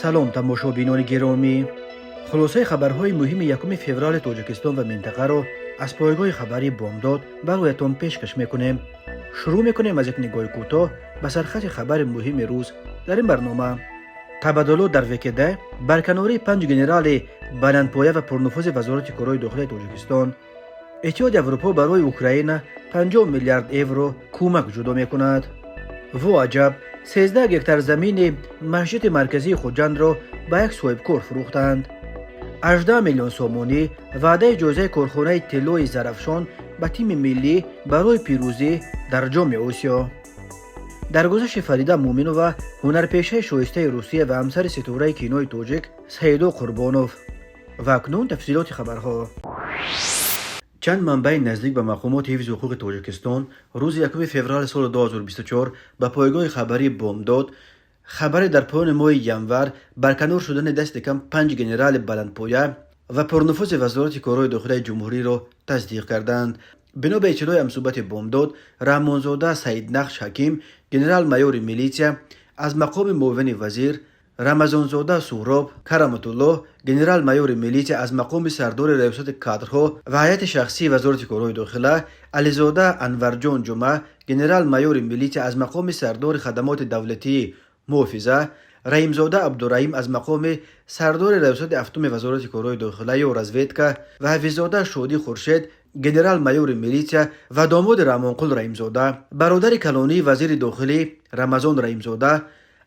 سلام تماشابینان گرامی. خلاصه خبرهای مهم 1 فوریه تاجیکستان و منطقه را از پایگاه خبری بامداد برایتان پیشکش میکنیم. شروع میکنیم از یک نگاه کوتاه به سرخط خبر مهم روز در این برنامه. تبادلات در وکده، برکناری 5 گنرال بلندپایه و پرنفوذ وزارت کارهای داخلی تاجیکستان. اتحاد اروپا برای اوکراین 50 میلیارد یورو کمک جدا میکند. و عجب، 13 هکتار زمین مسجد مرکزی خوجند را به یک صاحبکار فروختند. 18 میلیون سومانی وعده جایزه کارخانه طلای زرافشان به تیم ملی برای پیروزی در جام آسیا. درگذشت فریده مومنووا هنرپیشه شایسته روسیه و همسر ستاره کینوی تاجیک سیدو قربانوف. و اکنون تفصیلات خبرها. چند منبع نزدیک به مقامات حفظ حقوق تاجیکستان روز 1 فوریه سال 2024 به پایگاه خبری بامداد خبر در پایان ماه ینور برکنار شدن دست کم 5 گنرال بلندپایه و پرنفوذ وزارت کارهای داخلی جمهوری را تصدیق کردند. بنا به اطلاع منصوبت بامداد، رحمانزاده سعید نقش حکیم گنرال مایور میلیسیا از مقام معاون وزیر، رمضانزاده سهراب کرامت الله گنرال مایور میلیسیا از مقام سردار ریاست کادرها و هیئت شخصی وزارت کارهای داخلی، علیزاده انورجان جمعه گنرال مایور میلیسیا از مقام سردار خدمات دولتی محافظه، رحیمزاده عبدالرحیم از مقام سردار ریاست هفتم وزارت کارهای داخلی و رزویدکا و حفیظزاده شادی خورشید گنرال مایور میلیسیا و داماد رحمانقل رحیمزاده برادر کلانی وزیر داخلی رمضان رحیمزاده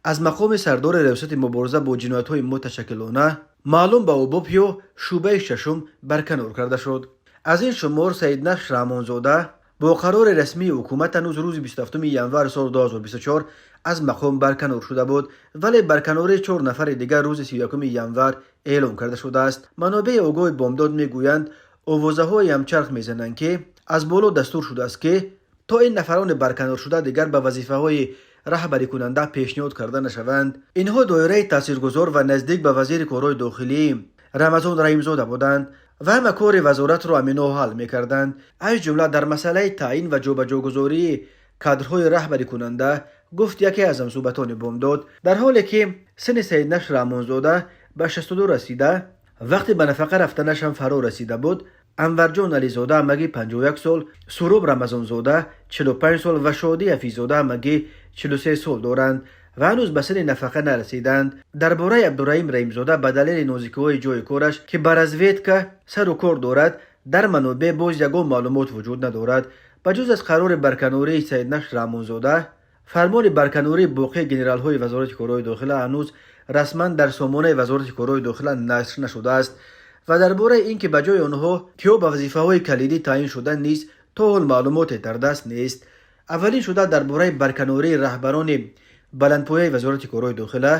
از مقام سردار ریاست مبارزه با جنایت‌های متشکلانه معلوم به اوباپیو شعبه ششم برکنار کرده شد. از این شمار سید نقش رحمانزاده با قرار رسمی حکومت هنوز روز 27 ینور سال 2024 از مقام برکنار شده بود، ولی برکناری 4 نفر دیگر روز 31 ینور اعلام کرده شده است. منابع آگاه بامداد میگویند آوازه های همچرخ میزنند که از بالا دستور شده است که تا این نفران برکنار شده دیگر به وظیفه های رهبری کننده پیشنهاد کرده نشوند. اینها دایره تاثیرگذار و نزدیک به وزیر کارهای داخلی رمضان رحیمزاده بودند و همه کار وزارت را همینها حل میکردند، از جمله در مسئله تعیین و جابجاگذاری کادرهای رهبری کننده. گفت یکی از منصوبتان بامداد در حالی که سن سید نقش رحمانزاده به 62 رسیده، وقتی به نفقه رفتنش هم فرا رسیده بود، انورجان علیزاده مگی 51 سال، سهراب رمضانزاده 45 سال و شادی حفیظزاده مگی 43 سال دارند و هنوز به سن نفقه نرسیدند. درباره عبدالرحیم رحیمزاده به دلیل نازکی‌های جای کارش که بر رزویدکا سر و کار دارد در منابع باز یگان معلومات وجود ندارد. بجز از قرار برکناری سید نقش رحمانزاده، فرمان برکناری باقی گنرال‌های وزارت کارهای داخلی هنوز رسما در سامانه وزارت کارهای داخلی نشر نشده است و درباره اینکه بجای آنها کیا به وظیفه‌های کلیدی تعیین شدن نیز تا حال معلومات در دست نیست. اولین شده درباره برکناری رهبران بلندپایه وزارت کارهای داخلی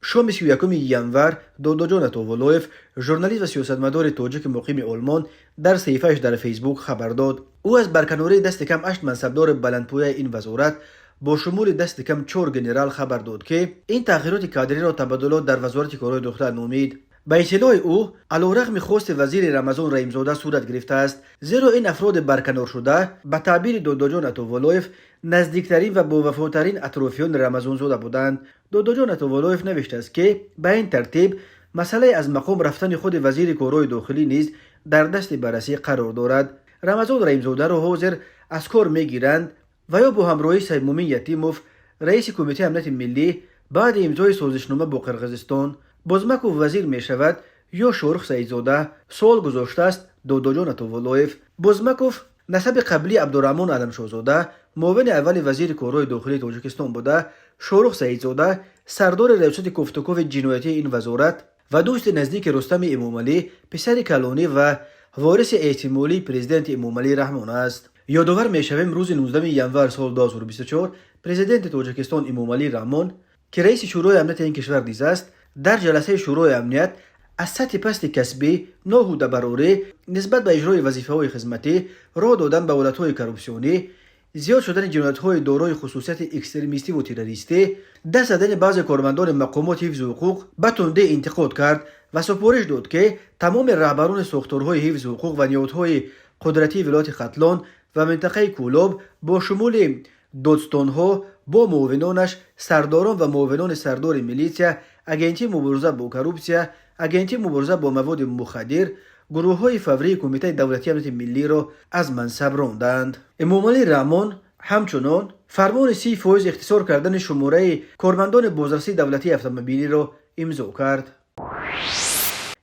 شام 31 ینور داداجان اتاولویف ژورنالیست و سیاستمدار تاجیک مقیم آلمان در صفحه‌اش در فیسبوک خبر داد. او از برکناری دست کم 8 منصبدار بلندپایه این وزارت با شمول دست کم 4 گنرال خبر داد که این تغییرات کادری را تبادلات در وزارت کارهای داخلی نامید. به اطلاع او علیرغم خواست وزیر رمضان رحیمزاده صورت گرفته است، زیرا این افراد برکنار شده به تعبیر داداجان اتاولویف نزدیکترین و با وفادارترین اطرافیان رمضانزاده بودند. داداجان اتاولویف نوشته است که به این ترتیب مسئله از مقام رفتن خود وزیر کارهای داخلی نیز در دست بررسی قرار دارد. رمضان رحیمزاده را حاضر از کار میگیرند و یا با همراهی سیمومین یتیموف رئیس کمیته امنیت ملی بعد امضای سازشنامه با قرقیزستان بازمکوف وزیر می شود یا شورخ سعیدزاده سال گذاشته است. داداجان اتاولویف بازمکوف نسب قبلی عبدالرحمن علمشاهزاده معاون اول وزیر کارهای داخلی تاجیکستان بوده. شورخ سعیدزاده سردار ریاست کوفتکوف جنایتی این وزارت و دوست نزدیک رستم امامعلی پسر کلانی و وارث احتمالی پرزیدنت امامعلی رحمان است. یادآور میشویم روز 19 ینور سال 2024 پرزیدنت تاجیکستان امامعلی رحمان که رئیس شورای امنیت این کشور نیز است، در جلسه شورای امنیت از سطح پست کسبی ناهوده براره نسبت به اجرای وظیفه‌های خدمتی، راه دادن به حالت‌های کرپسیونی، زیاد شدن جنایت‌های دارای خصوصیت اکستریمیستی و تروریستی، دست زدن بعضی کارمندان مقامات حفظ حقوق به تندی انتقاد کرد و سپارش داد که تمام رهبران ساختارهای حفظ حقوق و نهادهای قدرتی ولایت ختلان و منطقه کولاب با شمول دادستان‌ها با معاونانش سرداران و معاونان سردار میلیسیا، اگنتی مبارزه با کروپسیا، اگنتی مبارزه با مواد مخدر، گروه های فوری کمیته دولتی امنیت ملی را از منصب راندند. امامعلی رحمان همچنان فرمان 30% اختصار کردن شماره کارمندان بازرسی دولتی اتومبیلی را امضا کرد.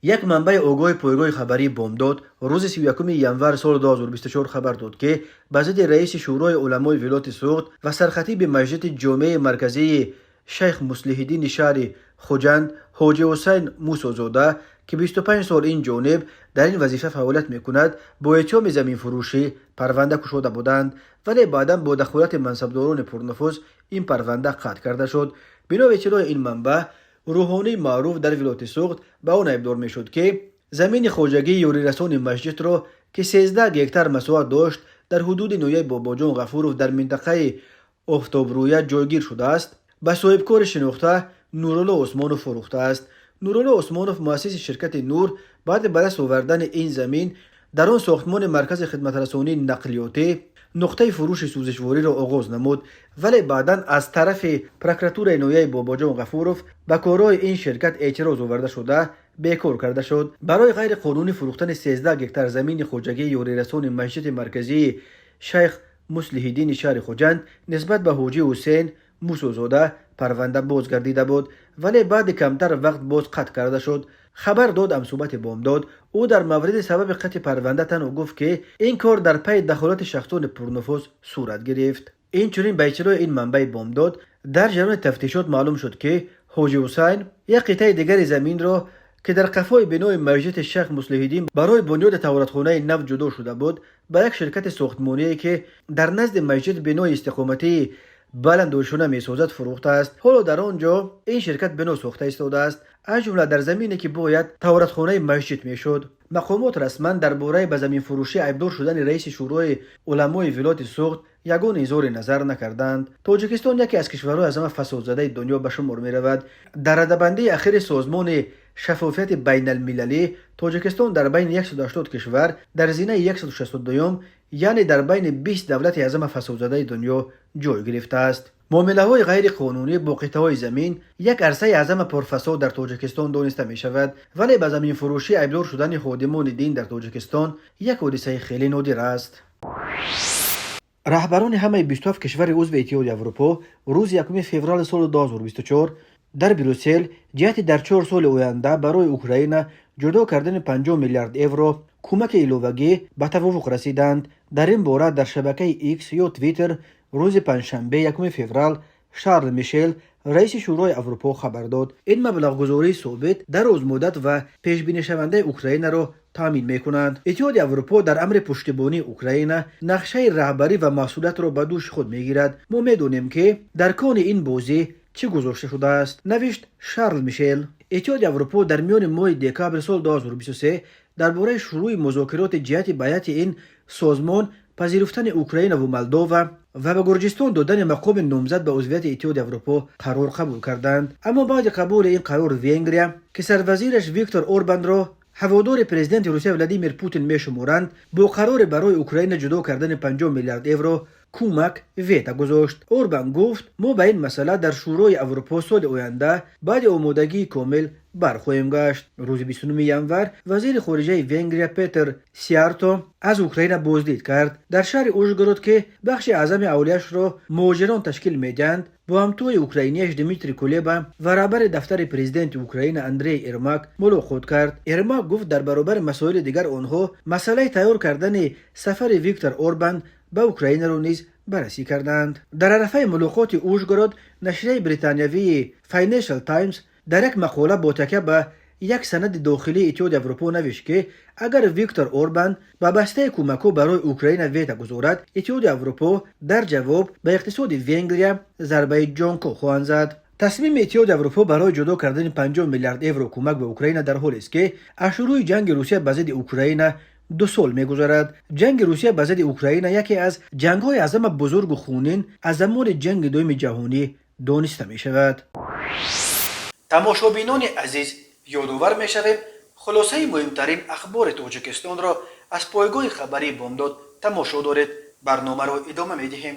یک منبع آگاه پایگاه خبری بامداد روز 31 ینور سال 2024 خبر داد که به ضد رئیس شورای علمای ولایت سوخت و سرخطیب مسجد جامع مرکزی شیخ مصلح الدین شهر خوجند حاجی حسین موسی‌زاده که 25 سال این جانب در این وظیفه فعالیت میکند با اتهام زمین فروشی پرونده گشوده بودند، ولی بعدا با دخالت منصبداران پرنفوذ این پرونده قطع کرده شد. بنا به اطلاع این منبع، روحانی معروف در ولایت سوخت به آن ابدار میشد که زمین خواجگی یاری رسان مسجد را که 13 هکتار مساحت داشت در حدود نویه باباجان غفورов در منطقه آفتابرویه جایگیر شده است، به صاحبکار شناخته نورالله عثمانov فروخته است. نورالله عثمانov مؤسس شرکت نور بعد به دست آوردن این زمین در آن ساختمان مرکز خدمت رسانی نقلیاتی نقطه فروش سوزشواری را آغاز نمود، ولی بعدا از طرف پروکراتور نویه باباجان غفورov به کارهای این شرکت اعتراض آورده شده بیکار کرده شد. برای غیر قانونی فروختن 13 هکتار زمین خواجگی یاری رسان مسجد مرکزی شیخ مصلح الدین شهر خوجند نسبت به حاجی حسین موسی‌زاده پرونده بازگردیده بود، ولی بعد کمتر وقت باز قطع کرده شد. خبر داد امصوبت بامداد او در مورد سبب قطع پرونده تنها گفت که این کار در پی دخالت شخصان پرنفوذ صورت گرفت. این چنین به اطلاع این منبع بامداد در جریان تفتیشات معلوم شد که حاجی حسین یک قطعه دیگر زمین را که در قفای بنای مسجد شیخ مصلح الدین برای بنیاد توراتخانه نو جدا شده بود به یک شرکت ساختمانی که در نزد مسجد بنای استقامتی بلندوشونه میسازد فروخته است. حالا در آنجا این شرکت بنا ساخته ایستاده است، از جمله در زمینی که باید توراتخانه مسجد میشد. مقامات رسما درباره به زمین فروشی ابدار شدن رئیس شورای علمای ولایت سوخت یگان اظهار نظر نکردند. تاجیکستان یکی از کشورهای از همه فسادزده دنیا به شمار می رود. در ردبندی اخیر سازمان شفافیت بین المللی، تاجیکستان در بین 180 کشور در زینه 162 یعنی در بین 20 دولت از همه فسادزده دنیا جای گرفته است. معامله های غیر قانونی با قطعه های زمین یک عرصه از همه پرفساد در تاجیکستان دانسته می شود، ولی به زمین فروشی ابدار شدن خادمان دین در تاجیکستان یک حادثه خیلی نادر است. رهبران همه 27 کشور عضو اتحادیه اروپا روز 1 فوریه سال 2024 در بروسل جهت در 4 سال آینده برای اوکراین جدا کردن 50 میلیارد یورو کمک علاوه‌ای به توافق رسیدند. در این باره در شبکه ایکس یا توییتر روز پنجشنبه 1 فوریه شارل میشل رئیس شورای اروپا خبر داد این مبلغ گذاری ثابت در روزمدت و پیش بینی شونده اوکراین را تامین میکنند. اتحادیه اروپا در امر پشتیبانی اوکراین نقشه رهبری و مسئولیت را به دوش خود میگیرد. ما میدونیم که در کان این بازی چه گذاشته شده است، نوشت شارل میشل. اتحادیه اروپا در میان ماه دکامبر سال 2023 درباره شروع مذاکرات جهت بیعت این سازمان پذیرفتن اوکراین و مولداوا و به گرجستان دادن مقام نامزد به عضویت اتحادیه اروپا قرار قبول کردند. اما بعد قبول این قرار وینگریا که سروزیرش ویکتور اوربان را هوادار پرزیدنت روسیه ولادیمیر پوتین میشمارند با قرار برای اوکراین جدا کردن 50 میلیارد یورو کمک ویتا گذاشت. اوربان گفت ما به این مسئله در شورای اروپا سال آینده بعد آمادگی کامل برخواهیم گشت. روز 29 ینور وزیر خارجه وینگریا پیتر سیارتو از اوکراین بازدید کرد. در شهر اوژگورود که بخش اعظم اولیش را مهاجران تشکیل میدهند با همتای اوکراینیش دمیتری کولبا و رهبر دفتر پرزیدنت اوکراین اندری ایرماک ملاقات کرد. ایرماک گفت در برابر مسائل دیگر آنها مسئله تیار کردن سفر ویکتور اوربان به اوکراین را نیز بررسی کردند. در عرفه ملاقات اوژگورود نشریه بریتانیایی فاینانشل تایمز در یک مقاله با تکیه به یک سند داخلی اتحادیه اروپا نوشت که اگر ویکتور اوربان با بسته کمک‌ها برای اوکراین ویتا گذارد، اتحادیه اروپا در جواب به اقتصاد وینگریا ضربه جانکو خواهند زد. تصمیم اتحادیه اروپا برای جدا کردن 50 میلیارد یورو کمک به اوکراین در حالی است که از شروع جنگ روسیه به ضد اوکراین 2 سال می‌گذرد. جنگ روسیه به ضد اوکراین یکی از جنگ‌های از همه بزرگ و خونین از زمان جنگ دوم جهانی دانسته می‌شود. تماشابینان عزیز، یادآور می‌شویم خلاصه مهمترین اخبار تاجیکستان را از پایگاه خبری بامداد تماشا دارید. برنامه را ادامه می‌دهیم.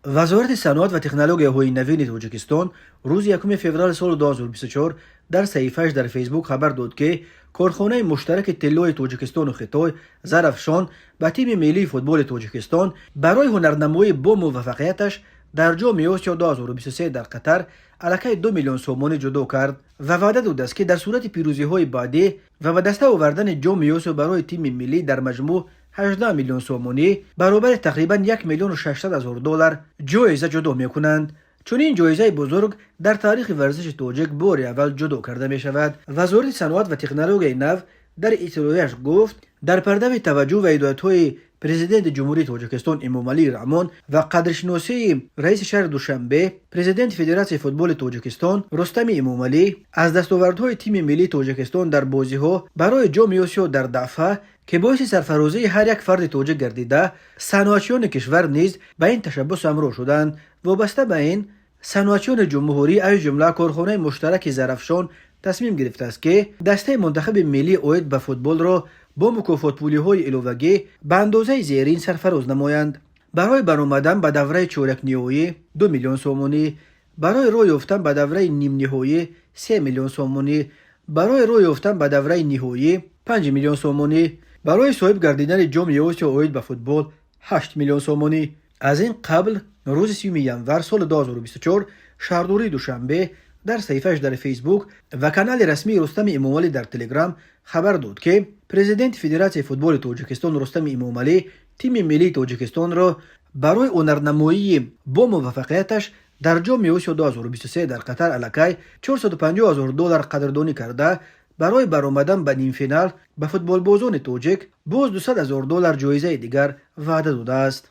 وزارت صنعت و تکنولوژیاهای نوین تاجیکستان روز 1 فوریه سال 2024 در صحیفه‌اش در فیسبوک خبر داد که کارخانه مشترک طلای تاجیکستان و خطای زرافشان به تیم ملی فوتبال تاجیکستان برای هنرنمایی با موفقیتش در جام آسیا 2023 در قطر علاقه 2 میلیون سومانی جدا کرد و وعده داده است که در صورت پیروزی‌های بعدی و به دست آوردن جام آسیا برای تیم ملی در مجموع 18 میلیون سومانی برابر تقریبا 1 میلیون و 600 هزار دلار جایزه جدا می‌کنند. چون این جایزه بزرگ در تاریخ ورزش تاجیک بار اول جدا کرده می شود. وزارت صنعت و تکنولوژی نو در اطلاعیه‌اش گفت در پرده توجه و هدایت‌های پرزیدنت جمهوری تاجیکستان امامعلی رحمان و قدرشناسی رئیس شهر دوشنبه پرزیدنت فدراسیون فوتبال تاجیکستان رستم امامعلی از دستاوردهای تیم ملی تاجیکستان در بازی‌ها برای جام آسیا در دفعه که باعث سرفرازی هر یک فرد تاجیک گردیده صنعتیان کشور نیز به این تشبث همراه شدند. وابسته به این صنعتیان جمهوری از جمله کارخانه مشترک زرافشان تصمیم گرفته است که دسته منتخب ملی اید به فوتبال را با مکافات پولی‌های علاوه‌ای به اندازه زیرین سرفراز نمایند. برای برآمدن به دوره چهارک نهایی 2 میلیون سومانی، برای راه یافتن به دوره نیم نهایی 3 میلیون سومانی، برای راه یافتن به دوره نهایی 5 میلیون سومانی، برای صاحب گردیدن جام آسیا اید به فوتبال 8 میلیون سومانی. از این قبل روز 30 ژانویه سال 2024 شهرداری دوشنبه در صحیفه‌اش در فیسبوک و کانال رسمی رستم امامعلی در تلگرام خبر داد که پرزیدنت فدراسیون فوتبال تاجیکستان رستم امامعلی تیم ملی تاجیکستان را برای هنرنمایی با موفقیتش در جام آسیا 2023 در قطر علاقه 450 هزار دلار قدردانی کرده برای برآمدن به نیم فینال به فوتبال بازان تاجیک باز 200 هزار دلار جایزه دیگر وعده داده است.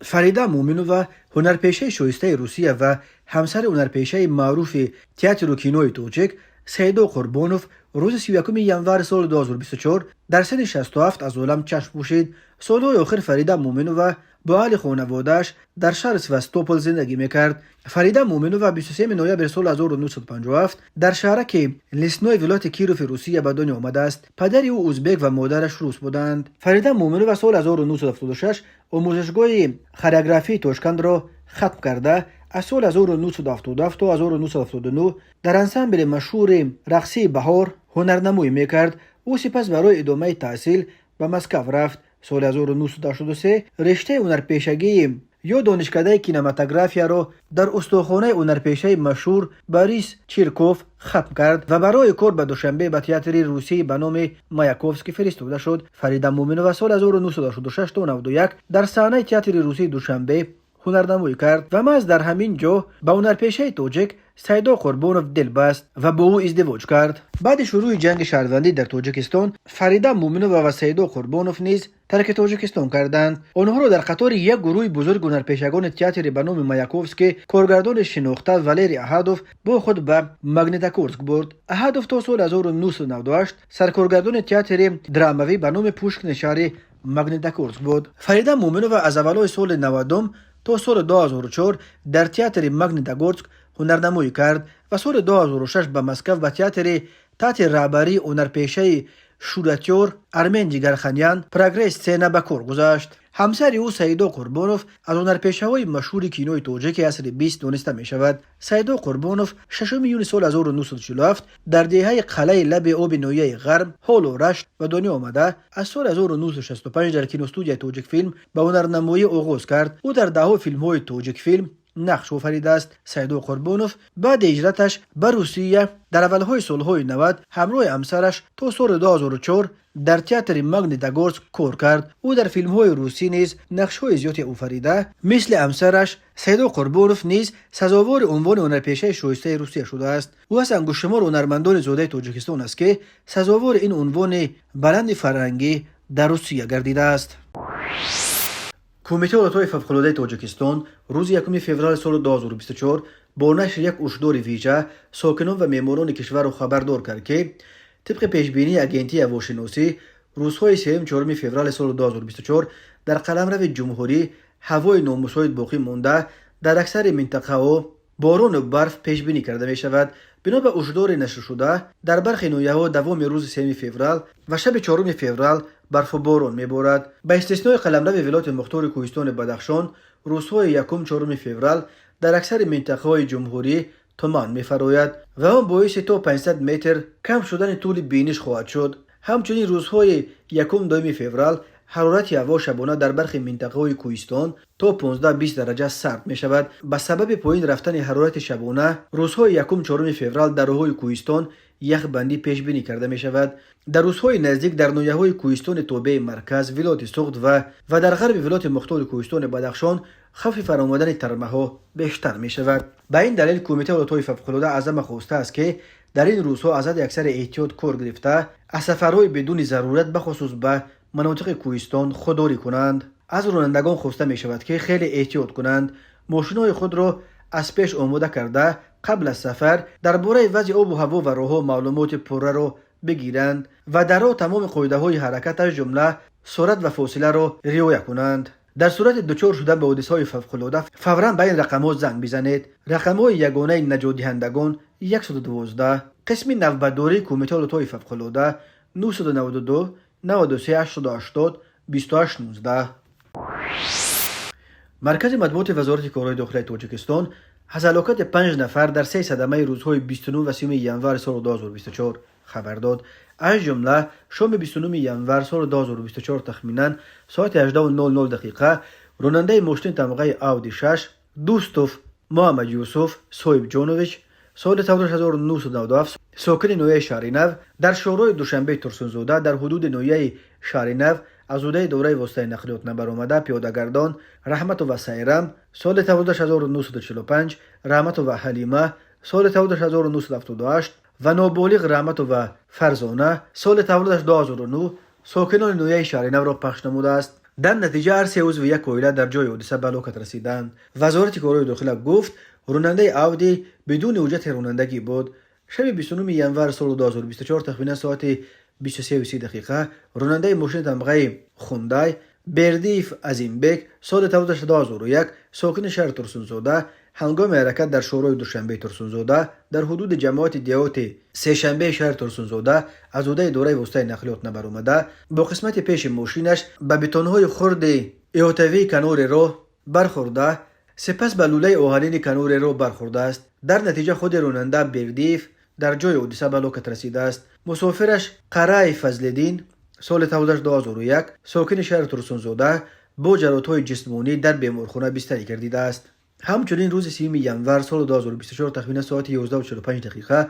فریده مومنووا هنرپیشه شایسته روسیه و همسر هنرپیشه معروف تئاتر و کینوی تاجیک سیدو قربانوف روز 31 ژانویه سال 2024 در سن 67 از عالم چشم پوشید. سالهای آخر فریده مومنووا با اهل خانواده‌اش در شهر سواستوپل زندگی میکرد. فریده مومنووا 23 نوامبر سال 1957 در شهرک لسنوی ولایت کیروف روسیه به دنیا آمده است. پدر او ازبک و مادرش روس بودند. فریده مومنووا سال 1976 آموزشگاه خورئوگرافی تاشکند را ختم کرده از سال 1977 تا 1979 در انسامبل مشهور رقصی بهار هنرنمایی میکرد. او سپس برای ادامه تحصیل به مسکو رفت. سال 1983 رشته هنرپیشگی یا دانشکده کینماتوگرافیا را در استخوانه هنرپیشه مشهور باریس چیرکوف ختم کرد و برای کار به دوشنبه به تئاتر روسی به نام مایاکوفسکی فرستاده شد. فریده مومنووا سال 1986 تا 91 در صحنه تئاتر روسی دوشنبه هنرنمایی کرد و محض در همین جا به هنرپیشه تاجیک سیدو قربانوف دل بست و با او ازدواج کرد. بعد شروع جنگ شهروندی در تاجیکستان فریده مومنووا و سیدو قربانوف نیز ترک تاجیکستان کردند. آنها را در قطار یک گروه بزرگ هنرپیشگان تئاتر به نام مایاکوفسکی کارگردان شناخته والری احادوف با خود به ماگنیتوگورسک برد. احادوف تا سال 1998 سرکارگردان تئاتر درامایی به نام پوشکین شهر ماگنیتوگورسک بود. فریده مومنووا از اولای سال 90 تا سال 2004 در تئاتر ماگنیتوگورسک هنرنمایی کرد و سال 2006 به مسکو به تئاتر تحت رهبری هنرپیشه شوراتیور ارمن جیگرخانیان پروگرس سцена به کار گذاشت. همسر او سیدو قربانوف از هنرپیشه‌های مشهور کینوی تاجیک عصر 20 دانسته می شود. سیدو قربانوف 6 یونیو سال 1947 در دهه قلعه لب آب نویه غرب حال و رشت و دنیا آمده. از سال 1965 در کینوستودیوی تاجیک فیلم به هنرنمایی آغاز کرد. او در دهها فیلم‌های تاجیک فیلم نقش آفریده است. سیدو قربانوف بعد هجرتش به روسیه در اولهای سالهای 90 همراه همسرش تا سال 2004 در تئاتر ماگنیتوگورسک کار کرد. او در فیلم‌های روسی نیز نقش‌های زیادی آفریده. مثل همسرش سیدو قربانوف نیز سزاوار عنوان هنرپیشه شایسته روسیه شده است. او از انگشت‌شمار هنرمندان زاده تاجیکستان است که سزاوار این عنوان بلند فرهنگی در روسیه گردیده است. کمیته حالتهای فوق‌العاده تاجیکستان روز 1 فوریه سال 2024 با نشر یک هشدار ویژه ساکنان و معماران کشور را خبردار کرد که طبق پیشبینی اگنتی هواشناسی روزهای 3-4 فوریه سال 2024 در قلمرو جمهوری هوای نامساعد باقی مانده در اکثر منطقه ها باران و برف پیش بینی کرده می شود. بنا به هشدار نشر شده در برخی ناحیه‌ها دوام روز 3 فوریه و شب 4 فوریه برف و باران می بارد. به استثنای قلمرو ولایت مختار کوهستان بدخشان روزهای یکم چهارم فوریه در اکثر منطقه‌های جمهوری تمان می‌فراید و آن باعث تا 500 متر کم شدن طول بینش خواهد شد. همچنین روزهای یکم دوم فوریه حرارت هوا شبانه در برخی منطقه‌های کوهستان تا 15-20 درجه سرد می شود. به سبب پایین رفتن حرارت شبانه روزهای یکم چهارم فوریه در راه‌های کوهستان یخ بندی پیش بینی کرده می شود. در روزهای نزدیک در ناحیه‌های کوهستان توبه مرکز، ولایت سوخت و در غرب ولایت مختار کوهستان بدخشان خفت فرآمدن ترمه‌ها بیشتر می شود. به این دلیل کمیته حالت‌های فوق‌العاده از ما خواسته است که در این روزها از حد اکثر احتیاط کار گرفته از سفرهای بدون ضرورت بخصوص به مناطق کوهستان خودداری کنند. از رانندگان خواسته می شود که خیلی احتیاط کنند، ماشین‌های خود را از پیش آماده کرده قبل از سفر درباره وضع آب و هوا و راه‌ها معلومات پوره را بگیرند و در راه تمام قاعده‌های حرکت از جمله سرعت و فاصله را رعایت کنند. در صورت دچار شده به حادثه‌های فوق‌العاده فوراً به این رقم‌ها زنگ بزنید. رقم‌های یگانه نجات دهندگان 112 قسم نوبت‌داری کمیته حالت‌های فوق‌العاده 992 93 880 2819. مرکز مطبوعات وزارت کارهای داخلی تاجیکستان از هلاکت 5 نفر در 3 صدمه روزهای 29 و 30 ژانویه سال 2024 خبر داد. از جمله شام 29 ژانویه سال 2024 تخمینا ساعت 18:00 دقیقه راننده ماشین تمغه آودی 6 دوستوف محمد یوسف صاحب جانویچ سال 1997 ساکن نویه شهرینو در شورای دوشنبه ترسونزاده در حدود نویه شهرینو از عهده دوره واسطه نقلیات نبرآمده پیاده‌گردان رحمت و سیرم سال 1945 رحمت و حلیمه سال 1978 و نابالغ رحمت و فرزانه سال 2009 ساکنان نویه شهرینو را پخش نموده است. در نتیجه هر 3 عضو یک عائله در جای حادثه به هلاکت رسیدند. وزارت کارهای داخلی گفت راننده آودی بدون حجت رانندگی بود. شب 29 ژانویه سال 2024 تقریبا ساعت 23:30 دقیقه راننده ماشین تمغه خوندای بردیف عظیمبک سال 2001 ساکن شهر ترسونزاده هنگام حرکت در شورای دوشنبه ترسونزاده در حدود جماعت دیات سه شنبه شهر ترسونزاده از عهده دوره واسطه نقلیات نبرآمده با قسمت پیش ماشینش به بتون‌های خرد احاطوی کنار راه برخورده سپس به لوله آهنین کنار راه برخورده است. در نتیجه خود راننده بردیف در جای حادثه به هلاکت رسیده است. مسافرش قرای فضل‌الدین سال 2001 ساکن شهر ترسونزاده با جراحت‌های جسمانی در بیمارخانه بستری گردیده است. همچنین روز 30 ژانویه سال 2024 تقریبا ساعت 11:45 دقیقه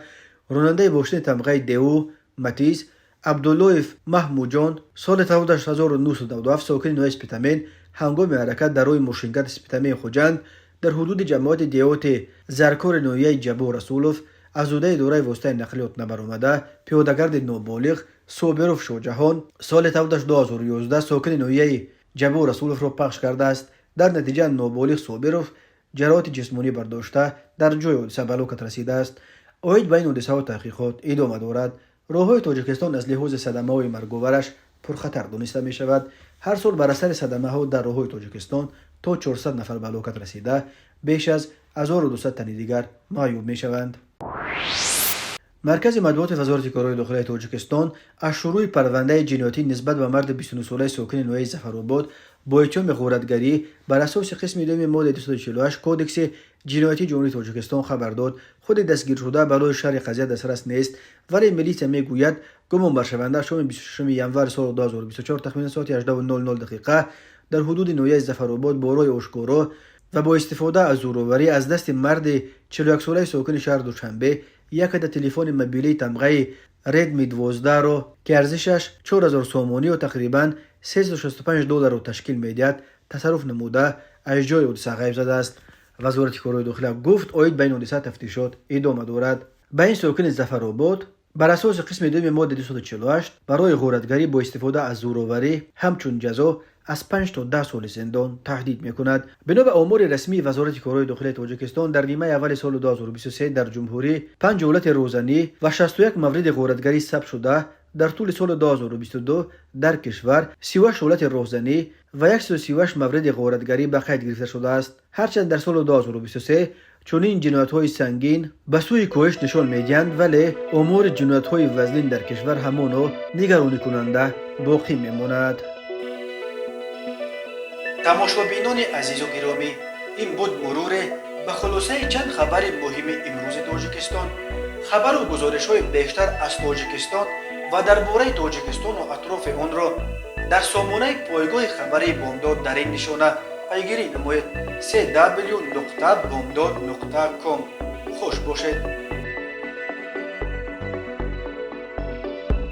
راننده ماشین تمغه دیو ماتیز عبدالله محمود جان سال 1997 ساکن نویه اسپیتامین هنگام حرکت در روی ماشینگرد اسپیتامین خوجند در حدود جماعت دیوت زرکار نویه جبو رسولوف از عهده دوره واسطه نقلیات نبرآمده پیاده‌گرد نابالغ صابروف شاهجهان سال 2011 ساکن نویه جبو رسولوف را پخش کرده است. در نتیجه نابالغ صابروف جراحت جسمانی برداشته در جای حادثه به هلاکت رسیده است. اوید بین حادثه و تحقیقات ادامه دارد. راههای تاجیکستان از لحاظ صدمه‌های مرگاورش پرخطر دانسته می شود. هر سال بر اثر صدمه‌ها در راههای تاجیکستان تا 400 نفر به هلاکت رسیده، بیش از 1200 تن دیگر معیوب می شوند. مرکز مطبوعات وزارت کارهای داخلی تاجیکستان از شروع پرونده جنایتی نسبت به مرد 29 ساله ساکن نویه ظفرآباد با اتهام غارتگری بر اساس قسم دوم ماده 248 کودکس جنایتی جمهوری تاجیکستان خبر داد. خود دستگیر شده برای شرح قضیه دسترس نیست، ولی میلیسیا میگوید گمان برشونده شام 26 ژانویه سال 2024 تقریبا ساعت 18:00 دقیقه در حدود نویه ظفرآباد با رای آشکارا و با استفاده از زورآوری از دست مرد 41 ساله ساکن شهر دوشنبه یک عدد تلفن موبیلی تمغه ردمی 12 را که ارزشش 4000 سومانی و تقریبا $365 را تشکیل می‌دهد تصرف نموده از جای حادثه غیب زده است. وزارت کارهای داخلی گفت اوید بین حادثه تفتیشات ادامه دارد. به این ساکن ظفرآباد بر اساس قسم دوم ماده 248 برای غارتگری با استفاده از زورآوری همچون جزا از 5 تا 10 سال زندان تهدید می‌کند. بنا به آمار رسمی وزارت کارهای داخلی تاجیکستان در نیمه اول سال 2023 در جمهوری 5 حالت روزانه و 61 مورد غارتگری ثبت شده. در طول سال 2022 در کشور 38 حالت روزانه و 138 مورد غارتگری به قید گرفته شده است. هرچند در سال 2023 چنین جنایت‌های سنگین به سوی کاهش نشان می‌دهند، ولی آمار جنایت‌های وزنین در کشور همانا نگرانی کننده باقی می‌ماند. тамошобинон азизу гиромӣ, ин буд муруре ба хулосаи чанд хабари муҳими имрӯзи тоҷикистон. хабару гузоришҳои бештар аз тоҷикистон ва дар бораи тоҷикистону атрофи онро дар сомонаи пойгоҳи хабари бомдод дар ин нишона пайгирӣ намоед: cw.bomdod.com. хуш бошед.